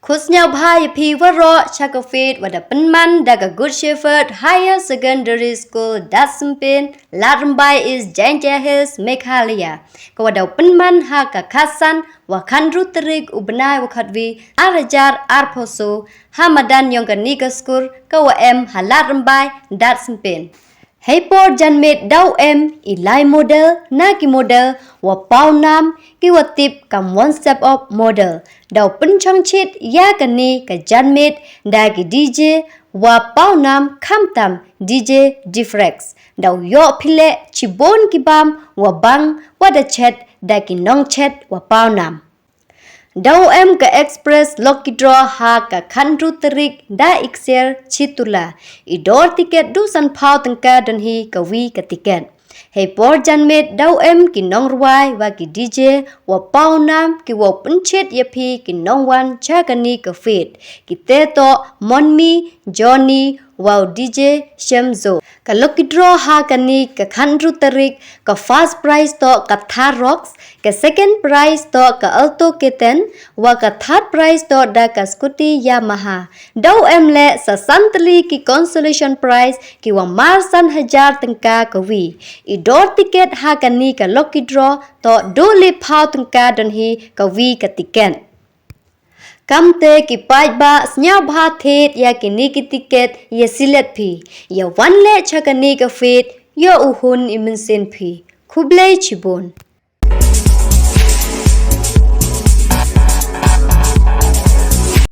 Kusnyabhai Pivaro Chakafit with a penman daga good shepherd higher secondary school Datsumpin Ladrymbai is Janja Hills Meghalaya. Kawada penman haka kasan wakandru terik ubnai wakadvi arajar arposo hamadan yongkanika school kawa Ladrymbai Datsumpin. Hepor janmet dau ilai model naki model wa pau nam ki wa tip kam one step up model dau penchang chit ya kani ka janmet dagi DJ wa pau nam kamtam DJ Diffrex dau yo pile chibon kibam wa bang wa da chat dagi nong chat wa pau nam. Dau ka express lokidro ha ka khandru terik da ikser chitula idor tiket dusan pau tengka dan hi kawi ka tiket. Hei por janmet dau ki nong ruai wa ki DJ wa pau nam ki wa penchet yapi ki nong wan chakani ka fit ki teto monmi Johnny wow DJ Shemzo ka lokidro ha kani ka khandru terik ka first prize to ka Thar Roxx ka second prize to ka Alto Keten wa ka third prize to da ka Scooty Yamaha dau le sa santli ki consolation prize ki wa marsan hajar tengka ka wi idor tiket ha kani ka lokidro to dole phau tengka dan hi ka wi ka tiket. Kamte ki pai ba snya bha thet ya ki ni ki tiket ya silet phi ya wan le chakani ka fit ya uhun imensen phi khublei chibon.